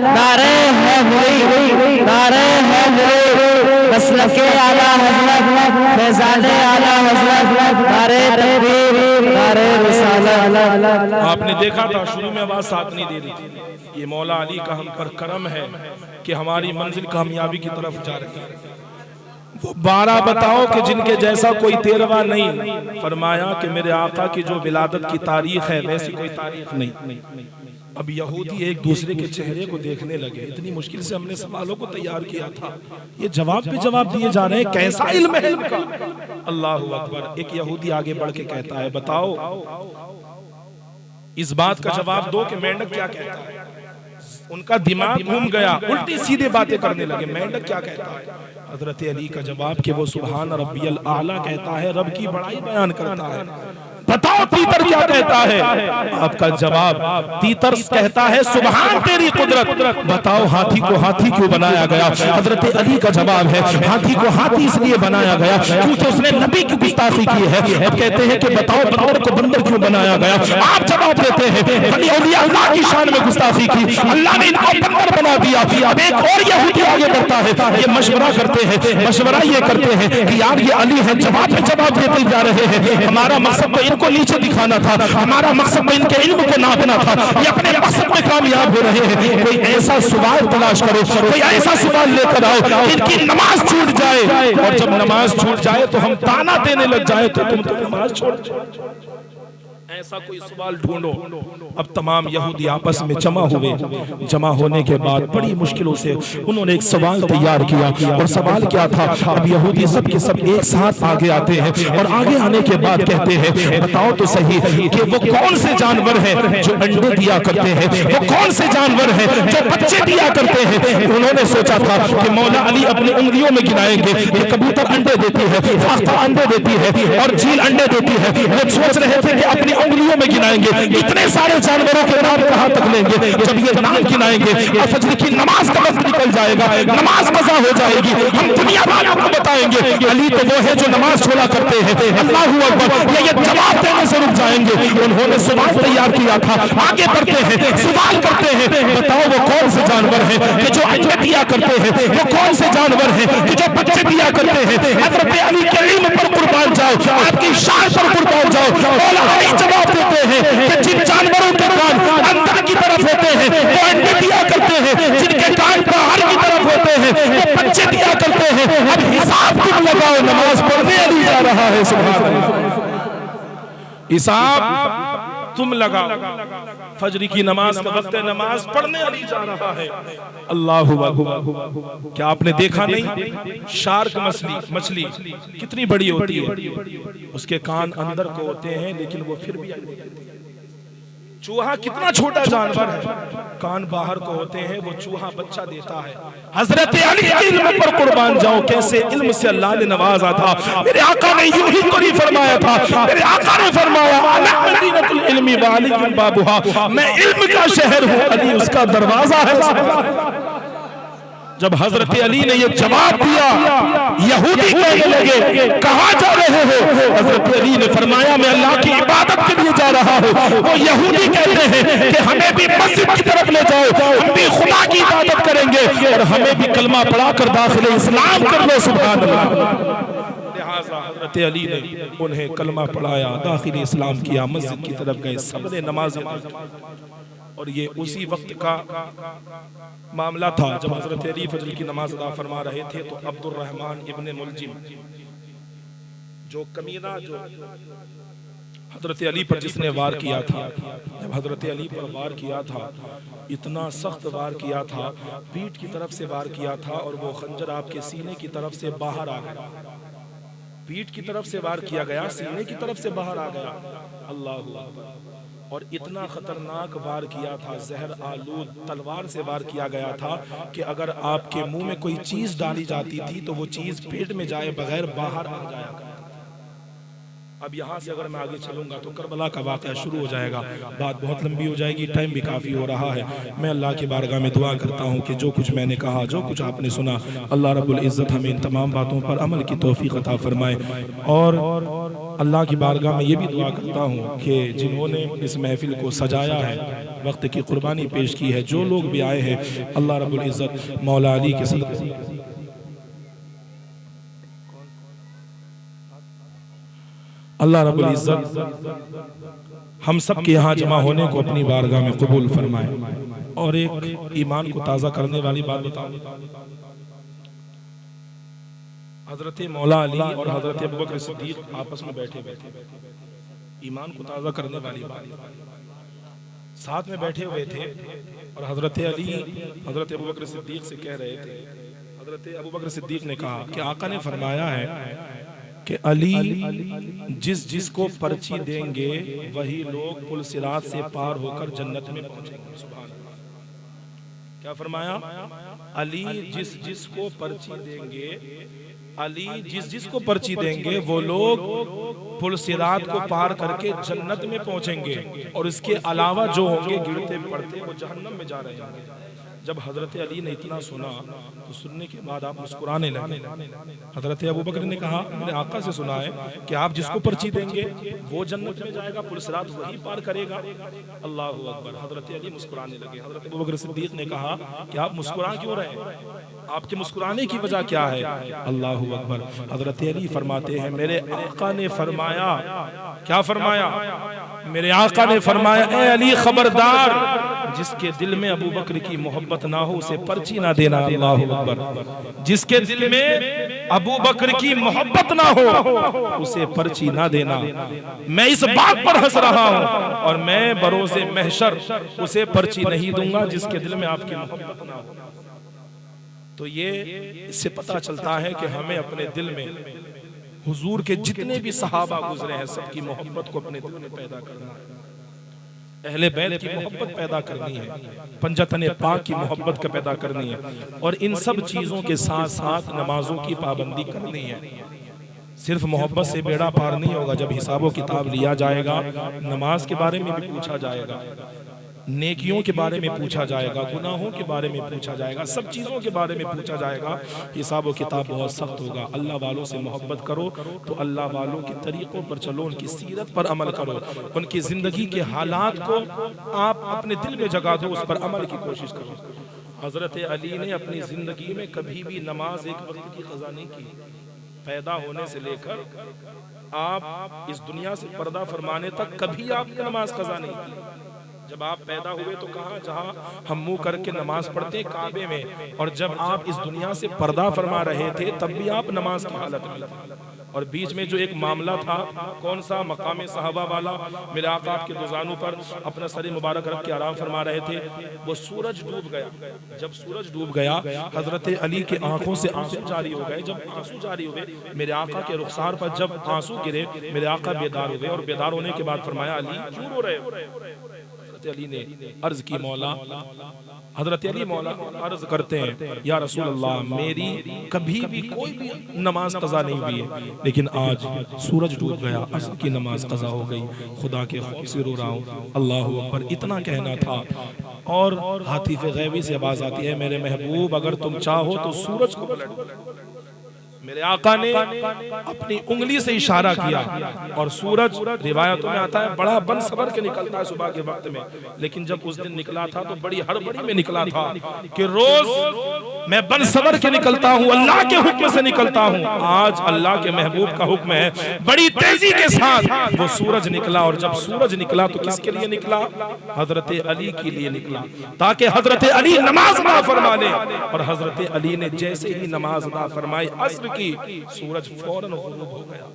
नारे हैदरी, नारे हैदरी, मसलके आला हज़रत, फैज़ाने आला हज़रत, नारे तकबीर, नारे रिसालत। आपने देखा था शुरू में आवाज साथ नहीं दे रही थी। ये मौला अली का हम पर करम है कि हमारी मंजिल कामयाबी की तरफ जा रही है। वो 12 बताओ कि जिनके जैसा कोई 13वां नहीं। फरमाया कि मेरे आका की जो विलादत की तारीख है वैसी कोई तारीख नहीं। अब यहूदी एक दूसरे के चेहरे को देखने लगे। इतनी मुश्किल से हमने सवालों को तैयार किया था, ये जवाब पे जवाब दिए जा रहे हैं। कैसा इल्म है इनका। अल्लाहु अकबर। एक यहूदी आगे बढ़ के कहता है बताओ इस बात का जवाब दो कि मेंढक क्या कहता है। उनका दिमाग घूम गया, उल्टी सीधे बातें करने लगे। मेंढक क्या कहता है। हजरत अली का जवाब कि वो सुभान रब्बियल आला कहता है, रब की बड़ाई बयान करता है। बताओ तीतर क्या कहता है। आपका जवाब तीतर कहता है सुभान तेरी कुदरत। बताओ हाथी को हाथी क्यों बनाया गया। हजरत अली का जवाब है हाथी को हाथी इसलिए बनाया गया क्योंकि उसने नबी की गुस्ताखी की है। अब कहते हैं कि बताओ बंदर को बंदर क्यों बनाया गया। आप जवाब देते हैं वली औलिया अल्लाह की शान में गुस्ताखी की, अल्लाह ने इनको बंदर बना दिया। अब एक और यहूदी आगे बढ़ता है, ये मशवरा करते हैं, मशवरा ये करते हैं कि यार ये अली है, जवाब पे जवाब देते जा रहे हैं। हमारा मकसद तो इनको नीचे दिखाना था, हमारा मकसद तो इनके इल्म को नापना था। ये अपने मकसद में कामयाब हो रहे हैं। कोई ऐसा सवाल तलाश करो, कोई ऐसा सवाल लेकर आओ कि इनकी नमाज छूट जाए, और जब नमाज छूट जाए तो हम ताना देने लग जाए तो तुम तो नमाज छोड़। ऐसा कोई सवाल ढूंढो। अब तमाम यहूदी आपस में जमा हुए। जमा होने के बाद बड़ी मुश्किलों से उन्होंने एक सवाल तैयार किया, और सवाल क्या था। अब यहूदी सब के सब एक साथ आगे आते हैं, और आगे आने के बाद कहते हैं बताओ तो सही कि वो कौन से जानवर हैं जो अंडे दिया करते हैं, वो कौन से जानवर हैं जो बच्चे दिया करते हैं। उन्होंने सोचा था कि मौला अली अपनी उंगलियों में गिनाएंगे कि कबूतर अंडे देती है, फाख्ता अंडे देती है, और चील अंडे देती है। वो सोच रहे थे कि अपनी उंगलियों में गिनाएंगे इतने सारे जानवरों के नाम कहां तक लेंगे। जब ये नाम गिनाएंगे और फजर की नमाज का वक्त निकल जाएगा, नमाज कज़ा हो जाएगी, हम दुनिया वालों को बताएंगे अली तो वो है जो नमाज छोड़ा करते हैं। अल्लाहू अकबर। ये जवाब देने से रुक जाएंगे। उन्होंने सवाल तैयार किया था, आगे बढ़ते हैं, सवाल करते हैं बताओ वो कौन से जानवर हैं कि जो अंडे दिया करते हैं, वो कौन से जानवर हैं कि जो बच्चे दिया करते हैं। हज़रत अली के इल्म पर कुर्बान जाओ, आपकी शान पर कुर्बान जाओ। मौला अली जवाब देते हैं कि जिन जानवरों के कान अंदर की तरफ होते हैं वो अंडे दिया करते हैं, जिनके कान बाहर की तरफ होते हैं वो बच्चे दिया करते हैं। अब हिसाब तुम लगाओ, नमाज पढ़ने अली जा रहा है। सुभान अल्लाह। हिसाब तुम लगाओ, फजर की नमाज का वक्त है, नमाज पढ़ने अली जा रहा है। अल्लाहु अकबर। क्या आपने देखा नहीं शार्क मछली कितनी बड़ी होती है, उसके कान अंदर को होते हैं लेकिन वो फिर भी अंडे देती है। चूहा कितना छोटा जानवर है, कान बाहर को होते हैं, वो चूहा बच्चा देता है। हजरत अली के इल्म पर कुर्बान जाओ, कैसे इल्म से अल्लाह ने नवाजा था। मेरे आका ने यूं ही तो नहीं फरमाया था, मेरे आका ने फरमाया अना मदीनतुल इल्मी व अली बाबुहा, मैं इल्म का शहर हूं, अली उसका दरवाजा है। जब हजरत अली ने ये जवाब दिया, यहूदी कहने लगे कहां जा रहे हो। हजरत अली ने फरमाया मैं अल्लाह की इबादत के लिए जा रहा हूं। वो यहूदी कहते हैं कि हमें भी मस्जिद की तरफ ले जाओ, हम भी खुदा की इबादत करेंगे और हमें भी कलमा पढ़ाकर दाखिले इस्लाम कर लो। सुभान अल्लाह। लिहाजा हजरत अली ने उन्हें कलमा पढ़ाया, दाखिले इस्लाम किया, मस्जिद की तरफ गए, सबने नमाज। और ये उसी वक्त का मामला था जब हजरत अली फजर की नमाज अदा फरमा रहे थे तो अब्दुर रहमान इब्ने मुलजिम जो कमीना जो हजरत अली पर जिसने वार किया था, जब हजरत अली पर वार किया था, इतना सख्त वार किया था, पीठ की तरफ से वार किया था और वो खंजर आपके सीने की तरफ से बाहर आ गया। पीठ की तरफ से वार किया गया, सीने की तरफ से बाहर आ गया। अल्लाह अकबर। और इतना खतरनाक वार किया था, जहर आलूद तलवार से वार किया गया था कि अगर आपके मुंह में कोई चीज डाली जाती थी तो वो चीज पेट में जाए बगैर बाहर आ जाया करती। अब यहाँ से अगर मैं आगे चलूंगा तो करबला का वाक़या शुरू हो जाएगा, बात बहुत लंबी हो जाएगी, टाइम भी काफ़ी हो रहा है। मैं अल्लाह की बारगाह में दुआ करता हूँ कि जो कुछ मैंने कहा, जो कुछ आपने सुना, अल्लाह रब्बुल इज़्ज़त हमें इन तमाम बातों पर अमल की तौफीक अता फरमाए। और अल्लाह की बारगाह में ये भी दुआ करता हूँ कि जिन्होंने इस महफिल को सजाया है, वक्त की कुर्बानी पेश की है, जो लोग भी आए हैं, अल्लाह रब्बुल इज़्ज़त मौला अली के सदक़े अल्लाह रब्बुल इज़्ज़त हम सब के यहाँ जमा होने को अपनी बारगाह में कबूल फरमाए। और एक ईमान को ताज़ा करने वाली बात बताऊं, हजरत मौला अली और हजरत अबू बकर सिद्दीक आपस में बैठे बैठे ईमान को ताज़ा करने वाली बात, साथ में बैठे हुए थे और हजरत अली हजरत अबू बकर सिद्दीक से कह रहे थे। हजरत अबू बकर सिद्दीक ने कहा कि आका ने फरमाया है कि अली जिस जिसको पर्ची देंगे वही लोग पुल सिरात से पार होकर जन्नत में पहुंचेंगे। सुभान अल्लाह। क्या फरमाया? अली जिस जिसको पर्ची देंगे, अली जिस जिसको पर्ची देंगे वो लोग पुल सिरात को पार करके जन्नत में पहुंचेंगे, और इसके अलावा जो होंगे गिरते पड़ते वो जहन्नम में जा रहे होंगे। जब हजरत अली ने इतना सुना तो सुनने के बाद आप मुस्कुराने लगे। हजरत अबू बकर ने कहा, मेरे आका से सुना है कि आप जिसको पर्ची देंगे वो जन्नत में जाएगा, पुलसरात वही पार करेगा। अल्लाह अकबर। हजरत अली मुस्कुराने लगे। हजरत अबू बकर सिद्दीक ने कहा कि आप मुस्कुरा क्यों रहे हैं, आपके मुस्कुराने की वजह क्या है? अल्लाह अकबर। हजरत अली फरमाते हैं, मेरे आका ने फरमाया, क्या फरमाया? मेरे आका ने फरमाया, ए अली खबरदार, जिसके दिल में अबू बकर की मोहब्बत ना हो उसे पर्ची ना देना। अल्लाह अकबर। जिसके दिल में अबू बकर की मोहब्बत ना हो उसे पर्ची ना देना। मैं इस बात पर हंस रहा हूं और मैं बरोज़े महशर उसे पर्ची नहीं दूंगा जिसके दिल में आपकी मोहब्बत ना हो। तो ये इससे पता चलता है कि हमें अपने दिल में हुजूर के जितने भी सहाबा गुजरे हैं सबकी मोहब्बत को अपने दिल में पैदा करना है, अहले बैत की मोहब्बत पैदा करनी है, पंजतन पाक की मोहब्बत का पैदा करनी है, और इन सब चीज़ों के साथ साथ नमाजों की पाबंदी करनी है। सिर्फ मोहब्बत से बेड़ा पार नहीं होगा। जब हिसाबो किताब लिया जाएगा, नमाज के बारे में भी पूछा जाएगा, नेकियों के बारे में पूछा जाएगा, गुनाहों के बारे में पूछा जाएगा, सब चीज़ों के बारे में पूछा जाएगा। हिसाब व किताब बहुत सख्त होगा। अल्लाह वालों से मोहब्बत करो तो अल्लाह वालों के तरीक़ों पर चलो, उनकी सीरत पर अमल करो, उनकी ज़िंदगी के हालात को आप अपने दिल में जगा दो, उस पर अमल की कोशिश करो। हज़रत अली ने अपनी ज़िंदगी में कभी भी नमाज एक वक्त की क़ज़ा नहीं की। पैदा होने से लेकर आप इस दुनिया से पर्दा फरमाने तक कभी आपने नमाज क़ज़ा नहीं की। जब आप पैदा हुए तो कहा, जहां हम मुंह करके नमाज पढ़ते काबे में, और जब आप इस दुनिया से पर्दा फरमा रहे थे तब भी आप नमाज की हालत में थे। और बीच में जो एक मामला था, कौन सा? मकाम साहबा वाला। मेरे आका आपके दुजानों पर अपना सर मुबारक रख के आराम फरमा रहे थे, वो सूरज डूब गया। जब सूरज डूब गया, हजरत अली के आंखों से आंसू जारी हो गए। जब आंसू जारी हुए, मेरे आका के रुखसार पर जब आंसू गिरे, मेरे आका बेदार हुए, और बेदार होने के बाद फरमाया, अली क्यों रो रहे हो? अली ने अर्ज की, मौला, हजरत अली मौला अर्ज करते हैं, या रसूल अल्लाह, मेरी कभी भी कोई भी नमाज कज़ा नहीं हुई है, लेकिन आज सूरज डूब गया, असर की नमाज कज़ा हो गई, खुदा के खौफ से रो रहा हूँ। अल्लाह अकबर। इतना कहना था, और हातिफ़ गैबी से आवाज़ आती है, मेरे महबूब अगर तुम चाहो तो सूरज को पलट दो। मेरे आका ने अपनी उंगली से इशारा किया और सूरज, रिवायतों में आता है, बड़ा बन सबर के निकलता है सुबह के वक्त में, लेकिन जब उस दिन निकला था तो बड़ी हड़बड़ी में निकला था कि रोज मैं बन सबर के निकलता हूँ, अल्लाह के हुक्म से निकलता हूँ। आज अल्लाह के महबूब का हुक्म है, बड़ी तेजी के साथ वो सूरज निकला। और जब सूरज निकला तो किसके लिए निकला? हजरत अली के लिए निकला, ताकि हजरत अली नमाज अदा फरमा ले। और हजरत अली ने जैसे ही नमाज अदा फरमाई असर की, सूरज फौरन गुरूब हो गया।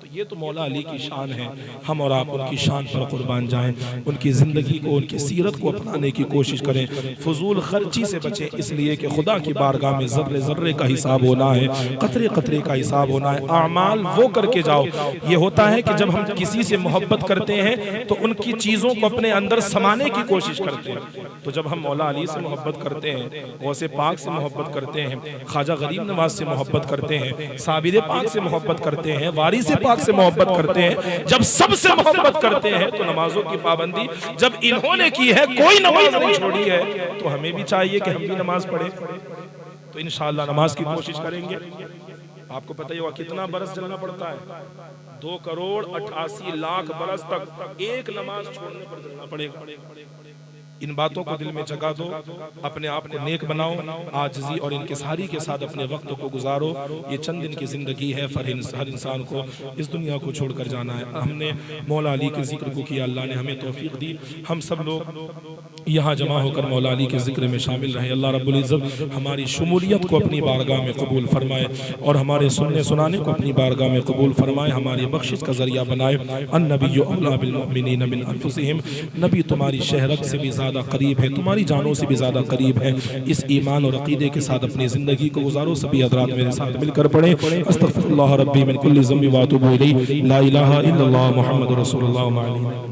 तो ये तो मौला अली की शान है। हम और आप उनकी शान पर कुर्बान जाएं, उनकी ज़िंदगी को, उनकी सीरत को अपनाने की कोशिश करें, फजूल खर्ची से बचें, इसलिए कि खुदा की बारगाह में ज़र्रे ज़र्रे का हिसाब होना है, कतरे कतरे का हिसाब होना है। आमाल वो करके जाओ। ये होता है कि जब हम किसी से मोहब्बत करते हैं तो उनकी चीज़ों को अपने अंदर समाने की कोशिश करते हैं। तो जब हम मौला अली से मोहब्बत करते हैं, गौसे पाक से मोहब्बत करते हैं, ख्वाजा गरीब नवाज से मोहब्बत करते हैं, साबिर पाक से मोहब्बत करते हैं, वारिस पाक से मोहब्बत करते हैं, जब सबसे मोहब्बत करते हैं तो नमाजों की पाबंदी जब इन्होंने की है, कोई नमाज नहीं छोड़ी है, तो हमें भी चाहिए कि हम भी नमाज पढ़ें। तो इंशाअल्लाह नमाज की कोशिश करेंगे। आपको पता ही होगा कितना बरस चलना पड़ता है, 2,88,00,000 बरस तक एक नमाज छोड़ने पर चलना पड़ेगा। इन बातों को दिल में जगा दो, अपने आप को नेक बनाओ, आजिज़ी और इनकिसारी के साथ अपने वक्त को गुजारो। ये चंद दिन की ज़िंदगी है, हर इंसान को इस दुनिया को छोड़कर जाना है। हमने मौला अली के जिक्र को किया, अल्लाह ने हमें तौफीक दी, हम सब लोग यहाँ जमा होकर मौला अली के जिक्र में शामिल रहे। अल्लाह रब्बुल इज़्ज़त हमारी शमूलियत को अपनी बारगाह में कबूल फरमाए और हमारे सुनने सुनाने को अपनी बारगाह में कबूल फरमाए, हमारी बख्शिश का ज़रिया बनाए। अन्नबिय्यु औला बिल मुअमिनीन मिन अनफुसिहिम, नबी तुम्हारी शहरत से भी ज़्यादा करीब है, तुम्हारी जानों से भी ज़्यादा करीब है। इस ईमान और अकीदे के साथ अपनी ज़िंदगी को गुजारो। सभी हज़रात मेरे साथ मिलकर पढ़े, अस्तग़फिरुल्लाह रब्बी मिन कुल्लि ज़म्बि व अतूबु इलैहि, ला इलाहा इल्लल्लाह मुहम्मदुर रसूलुल्लाह मअलैहि।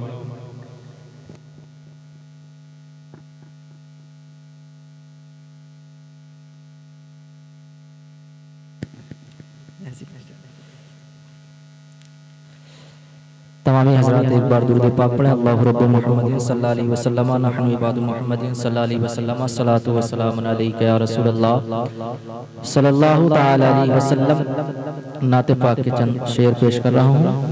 तमामी हज़रात एक बार दुरूद पाक पढ़ें। अल्लाहु रब्बु मुहम्मदिन सल्लल्लाहु अलैहि वसल्लम, नहनु इबादु मुहम्मदिन सल्लल्लाहु अलैहि वसल्लम, अस्सलातु वस्सलामु अलैका या रसूलल्लाह सल्लल्लाहु तआला अलैहि वसल्लम। नाते पाक के चंद शेर पेश कर रहा हूँ।